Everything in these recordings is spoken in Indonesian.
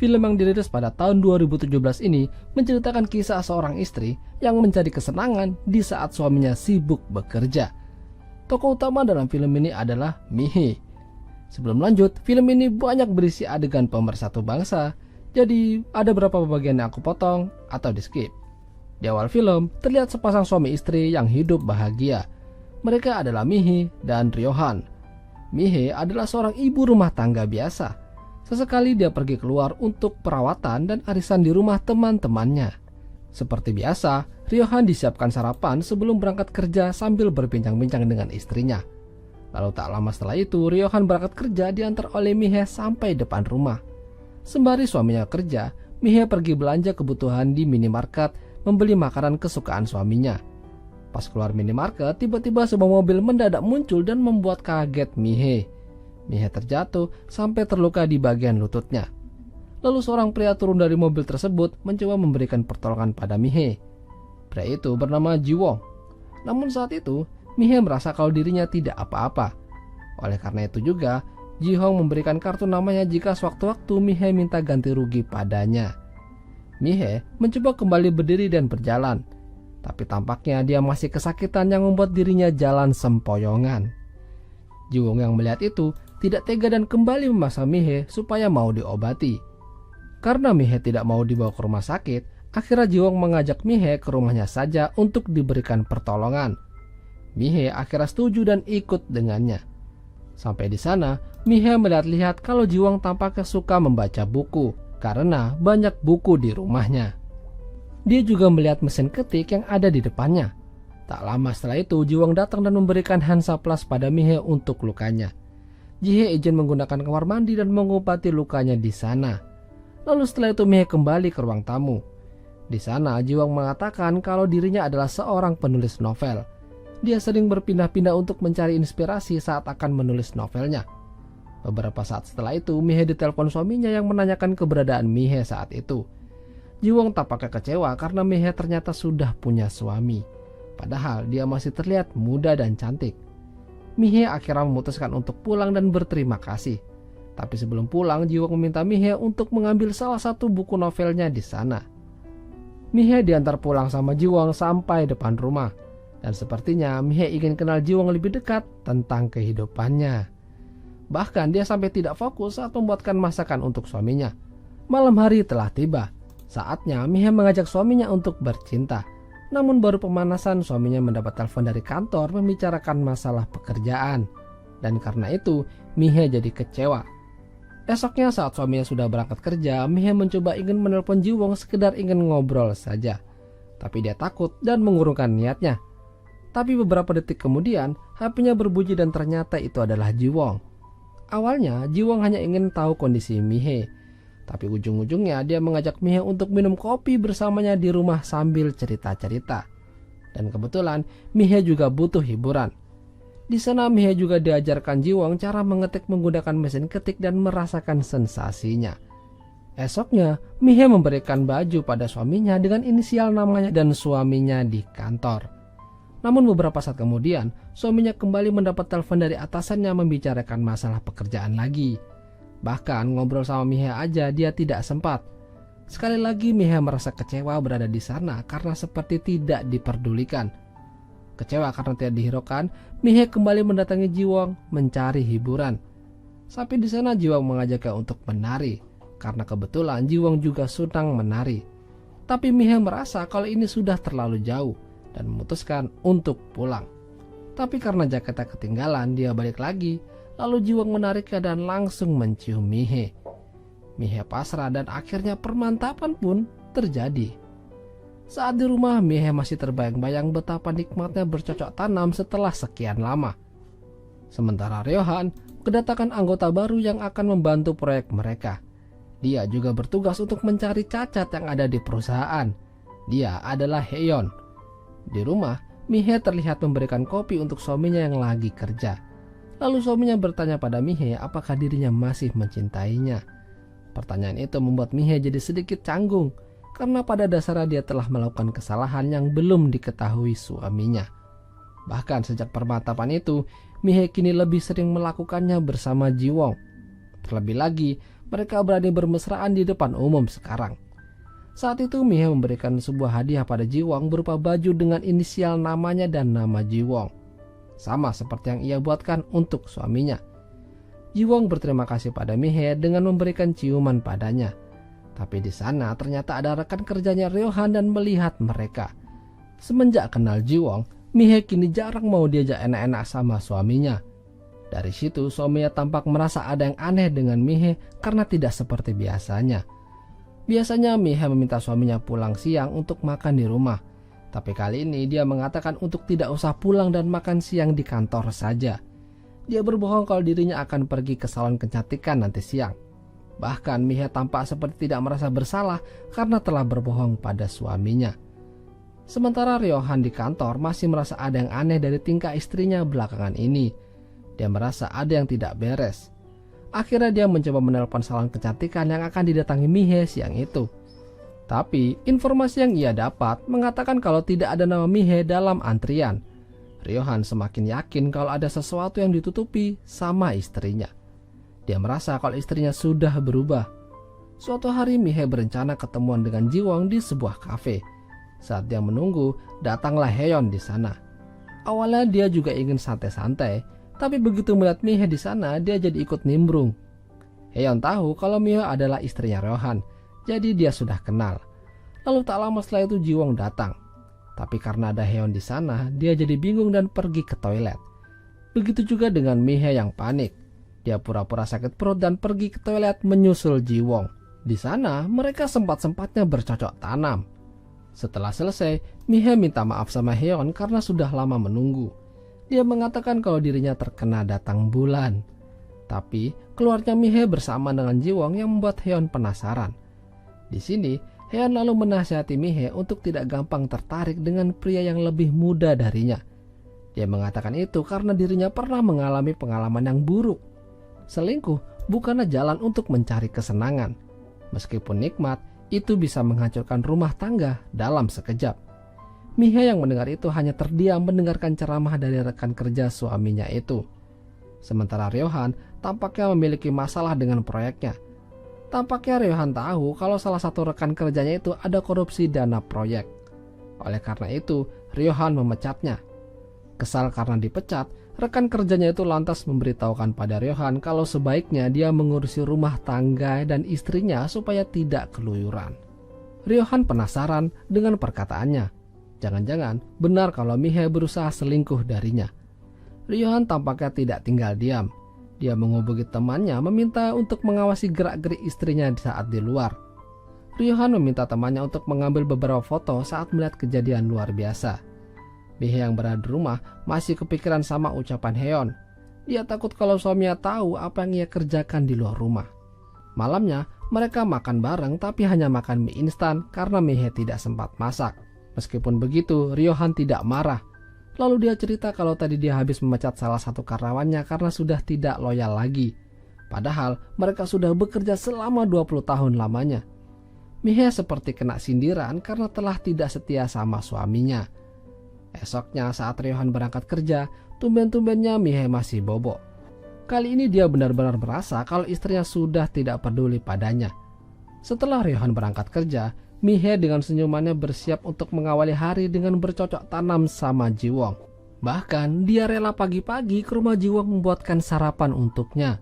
Film yang dirilis pada tahun 2017 ini menceritakan kisah seorang istri yang mencari kesenangan di saat suaminya sibuk bekerja. Tokoh utama dalam film ini adalah Mihe. Sebelum lanjut, film ini banyak berisi adegan pemersatu bangsa, jadi ada beberapa bagian yang aku potong atau di skip. Di awal film, terlihat sepasang suami istri yang hidup bahagia. Mereka adalah Mihe dan Ryohan. Mihe adalah seorang ibu rumah tangga biasa. Sesekali dia pergi keluar untuk perawatan dan arisan di rumah teman-temannya. Seperti biasa, Ryohan disiapkan sarapan sebelum berangkat kerja sambil berbincang-bincang dengan istrinya. Lalu tak lama setelah itu, Ryohan berangkat kerja diantar oleh Mihe sampai depan rumah. Sembari suaminya kerja, Mihe pergi belanja kebutuhan di minimarket, membeli makanan kesukaan suaminya. Pas keluar minimarket, tiba-tiba sebuah mobil mendadak muncul dan membuat kaget Mihe. Mihe terjatuh sampai terluka di bagian lututnya. Lalu seorang pria turun dari mobil tersebut mencoba memberikan pertolongan pada Mihe. Pria itu bernama Jiwong. Namun saat itu, Mihe merasa kalau dirinya tidak apa-apa. Oleh karena itu juga, Jiwong memberikan kartu namanya jika sewaktu-waktu Mihe minta ganti rugi padanya. Mihe mencoba kembali berdiri dan berjalan, tapi tampaknya dia masih kesakitan yang membuat dirinya jalan sempoyongan. Jiwong yang melihat itu tidak tega dan kembali memaksa Mihe supaya mau diobati. Karena Mihe tidak mau dibawa ke rumah sakit, akhirnya Jiwong mengajak Mihe ke rumahnya saja untuk diberikan pertolongan. Mihe akhirnya setuju dan ikut dengannya. Sampai di sana, Mihe melihat-lihat kalau Jiwong tampaknya suka membaca buku karena banyak buku di rumahnya. Dia juga melihat mesin ketik yang ada di depannya. Tak lama setelah itu, Jiwong datang dan memberikan Hansaplast pada Mihe untuk lukanya. Jihe izin menggunakan kamar mandi dan mengobati lukanya di sana. Lalu setelah itu Mihe kembali ke ruang tamu. Di sana Jiwong mengatakan kalau dirinya adalah seorang penulis novel. Dia sering berpindah-pindah untuk mencari inspirasi saat akan menulis novelnya. Beberapa saat setelah itu Mihe ditelepon suaminya yang menanyakan keberadaan Mihe saat itu. Jiwong tampaknya kecewa karena Mihe ternyata sudah punya suami. Padahal dia masih terlihat muda dan cantik. Mihe akhirnya memutuskan untuk pulang dan berterima kasih. Tapi sebelum pulang, Jiwong meminta Mihe untuk mengambil salah satu buku novelnya di sana. Mihe diantar pulang sama Jiwong sampai depan rumah. Dan sepertinya Mihe ingin kenal Jiwong lebih dekat tentang kehidupannya. Bahkan dia sampai tidak fokus saat membuatkan masakan untuk suaminya. Malam hari telah tiba. Saatnya Mihe mengajak suaminya untuk bercinta. Namun baru pemanasan suaminya mendapat telepon dari kantor membicarakan masalah pekerjaan. Dan karena itu Mihe jadi kecewa. Esoknya saat suaminya sudah berangkat kerja, Mihe mencoba ingin menelpon Jiwong sekedar ingin ngobrol saja. Tapi dia takut dan mengurungkan niatnya. Tapi beberapa detik kemudian HP-nya berbunyi dan ternyata itu adalah Jiwong. Awalnya Jiwong hanya ingin tahu kondisi Mihe. Tapi ujung-ujungnya dia mengajak Mihe untuk minum kopi bersamanya di rumah sambil cerita-cerita. Dan kebetulan Mihe juga butuh hiburan. Di sana Mihe juga diajarkan Jiwong cara mengetik menggunakan mesin ketik dan merasakan sensasinya. Esoknya Mihe memberikan baju pada suaminya dengan inisial namanya dan suaminya di kantor. Namun beberapa saat kemudian suaminya kembali mendapat telepon dari atasannya membicarakan masalah pekerjaan lagi. Bahkan ngobrol sama Mihe aja dia tidak sempat. Sekali lagi Mihe merasa kecewa berada di sana karena seperti tidak diperdulikan. Kecewa karena tidak dihiraukan, Mihe kembali mendatangi Jiwong mencari hiburan. Sampai di sana Jiwong mengajaknya untuk menari karena kebetulan Jiwong juga sedang menari. Tapi Mihe merasa kalau ini sudah terlalu jauh dan memutuskan untuk pulang. Tapi karena jaketnya ketinggalan, dia balik lagi. Lalu Jiwong menariknya dan langsung mencium Mihe. Mihe pasrah dan akhirnya permantapan pun terjadi. Saat di rumah, Mihe masih terbayang-bayang betapa nikmatnya bercocok tanam setelah sekian lama. Sementara Ryohan kedatangan anggota baru yang akan membantu proyek mereka. Dia juga bertugas untuk mencari cacat yang ada di perusahaan. Dia adalah Heon. Di rumah, Mihe terlihat memberikan kopi untuk suaminya yang lagi kerja. Lalu suaminya bertanya pada Mihe apakah dirinya masih mencintainya. Pertanyaan itu membuat Mihe jadi sedikit canggung karena pada dasarnya dia telah melakukan kesalahan yang belum diketahui suaminya. Bahkan sejak permantapan itu, Mihe kini lebih sering melakukannya bersama Jiwong. Terlebih lagi, Mereka berani bermesraan di depan umum sekarang. Saat itu Mihe memberikan sebuah hadiah pada Jiwon berupa baju dengan inisial namanya dan nama Jiwon, sama seperti yang ia buatkan untuk suaminya. Jiwon berterima kasih pada Mihe dengan memberikan ciuman padanya. Tapi di sana ternyata ada rekan kerjanya Ryohan dan melihat mereka. Semenjak kenal Jiwon, Mihe kini jarang mau diajak enak-enak sama suaminya. Dari situ suaminya tampak merasa ada yang aneh dengan Mihe karena tidak seperti biasanya. Biasanya Mihe meminta suaminya pulang siang untuk makan di rumah. Tapi kali ini dia mengatakan untuk tidak usah pulang dan makan siang di kantor saja. Dia berbohong kalau dirinya akan pergi ke salon kecantikan nanti siang. Bahkan Mihe tampak seperti tidak merasa bersalah karena telah berbohong pada suaminya. Sementara Ryohan di kantor masih merasa ada yang aneh dari tingkah istrinya belakangan ini. Dia merasa ada yang tidak beres. Akhirnya dia mencoba menelpon salon kecantikan yang akan didatangi Mihe siang itu. Tapi informasi yang ia dapat mengatakan kalau tidak ada nama Mihe dalam antrian. Ryohan semakin yakin kalau ada sesuatu yang ditutupi sama istrinya. Dia merasa kalau istrinya sudah berubah. Suatu hari Mihe berencana ketemuan dengan Jiwon di sebuah kafe. Saat dia menunggu, datanglah Haeyeon di sana. Awalnya dia juga ingin santai-santai, tapi begitu melihat Mihe di sana, dia jadi ikut nimbrung. Haeyeon tahu kalau Mihe adalah istrinya Ryohan, jadi dia sudah kenal. Lalu tak lama setelah itu Jiwon datang. Tapi karena ada Haeyeon di sana, dia jadi bingung dan pergi ke toilet. Begitu juga dengan Mihe yang panik. Dia pura-pura sakit perut dan pergi ke toilet menyusul Jiwon. Di sana mereka sempat-sempatnya bercocok tanam. Setelah selesai, Mihe minta maaf sama Haeyeon karena sudah lama menunggu. Dia mengatakan kalau dirinya terkena datang bulan. Tapi keluarnya Mihe bersama dengan Jiwon yang membuat Haeyeon penasaran. Di sini, Haeyeon lalu menasihati Mihe untuk tidak gampang tertarik dengan pria yang lebih muda darinya. Dia mengatakan itu karena dirinya pernah mengalami pengalaman yang buruk. Selingkuh bukanlah jalan untuk mencari kesenangan. Meskipun nikmat, itu bisa menghancurkan rumah tangga dalam sekejap. Mihe yang mendengar itu hanya terdiam mendengarkan ceramah dari rekan kerja suaminya itu. Sementara Ryohan tampaknya memiliki masalah dengan proyeknya. Tampaknya Ryohan tahu kalau salah satu rekan kerjanya itu ada korupsi dana proyek. Oleh karena itu, Ryohan memecatnya. Kesal karena dipecat, rekan kerjanya itu lantas memberitahukan pada Ryohan kalau sebaiknya dia mengurusi rumah tangga dan istrinya supaya tidak keluyuran. Ryohan penasaran dengan perkataannya. Jangan-jangan benar kalau Mihe berusaha selingkuh darinya. Ryohan tampaknya tidak tinggal diam. Dia menghubungi temannya meminta untuk mengawasi gerak-gerik istrinya saat di luar. Ryohan meminta temannya untuk mengambil beberapa foto saat melihat kejadian luar biasa. Mihe yang berada di rumah masih kepikiran sama ucapan Haeyeon. Dia takut kalau suaminya tahu apa yang ia kerjakan di luar rumah. Malamnya mereka makan bareng tapi hanya makan mie instan karena Mihe tidak sempat masak. Meskipun begitu, Ryohan tidak marah. Lalu dia cerita kalau tadi dia habis memecat salah satu karyawannya karena sudah tidak loyal lagi. Padahal mereka sudah bekerja selama 20 tahun lamanya. Mihe seperti kena sindiran karena telah tidak setia sama suaminya. Esoknya saat Ryohan berangkat kerja, tumben-tumbennya Mihe masih bobok. Kali ini dia benar-benar merasa kalau istrinya sudah tidak peduli padanya. Setelah Ryohan berangkat kerja, Mihe dengan senyumannya bersiap untuk mengawali hari dengan bercocok tanam sama Jiwon. Bahkan dia rela pagi-pagi ke rumah Jiwon membuatkan sarapan untuknya.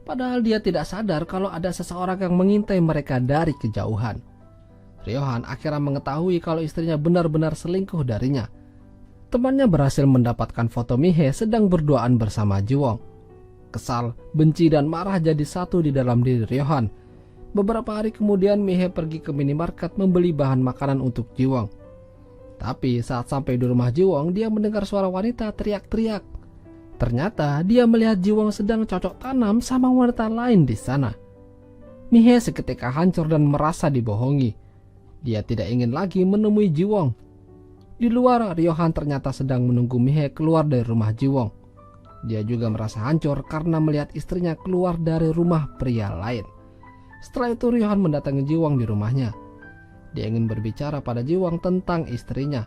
Padahal dia tidak sadar kalau ada seseorang yang mengintai mereka dari kejauhan. Ryohan akhirnya mengetahui kalau istrinya benar-benar selingkuh darinya. Temannya berhasil mendapatkan foto Mihe sedang berduaan bersama Jiwon. Kesal, benci dan marah jadi satu di dalam diri Ryohan. Beberapa hari kemudian Mihe pergi ke minimarket membeli bahan makanan untuk Jiwon. Tapi saat sampai di rumah Jiwon, dia mendengar suara wanita teriak-teriak. Ternyata dia melihat Jiwon sedang cocok tanam sama wanita lain di sana. Mihe seketika hancur dan merasa dibohongi. Dia tidak ingin lagi menemui Jiwon. Di luar, Ryohan ternyata sedang menunggu Mihe keluar dari rumah Jiwon. Dia juga merasa hancur karena melihat istrinya keluar dari rumah pria lain. Setelah itu Ryohan mendatangi Jiwon di rumahnya. Dia ingin berbicara pada Jiwon tentang istrinya.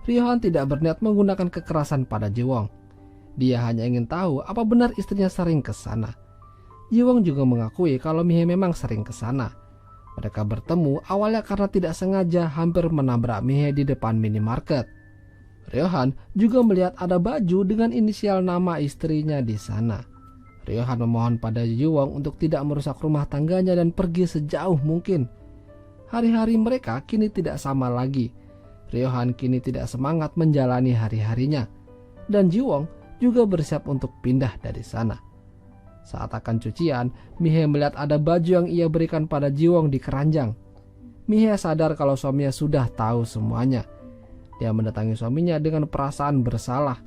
Ryohan tidak berniat menggunakan kekerasan pada Jiwon. Dia hanya ingin tahu apa benar istrinya sering ke sana. Jiwon juga mengakui kalau Mihee memang sering ke sana. Mereka bertemu awalnya karena tidak sengaja hampir menabrak Mihee di depan minimarket. Ryohan juga melihat ada baju dengan inisial nama istrinya di sana. Ryohan memohon pada Jiwon untuk tidak merusak rumah tangganya dan pergi sejauh mungkin. Hari-hari mereka kini tidak sama lagi. Ryohan kini tidak semangat menjalani hari-harinya. Dan Jiwon juga bersiap untuk pindah dari sana. Saat akan cucian, Mihee melihat ada baju yang ia berikan pada Jiwon di keranjang. Mihee sadar kalau suaminya sudah tahu semuanya. Dia mendatangi suaminya dengan perasaan bersalah.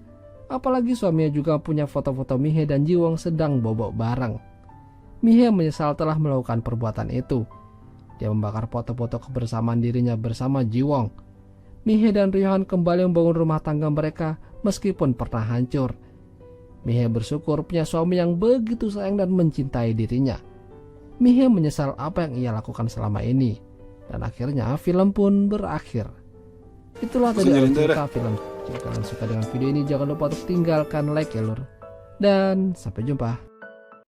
Apalagi suaminya juga punya foto-foto Mihee dan Jiwon sedang bobok bareng. Mihee menyesal telah melakukan perbuatan itu. Dia membakar foto-foto kebersamaan dirinya bersama Jiwon. Mihee dan Ryohan kembali membangun rumah tangga mereka meskipun pernah hancur. Mihee bersyukur punya suami yang begitu sayang dan mencintai dirinya. Mihee menyesal apa yang ia lakukan selama ini. Dan akhirnya film pun berakhir. Itulah tadi cerita film. Jika kalian suka dengan video ini, jangan lupa untuk tinggalkan like ya lur. Dan sampai jumpa.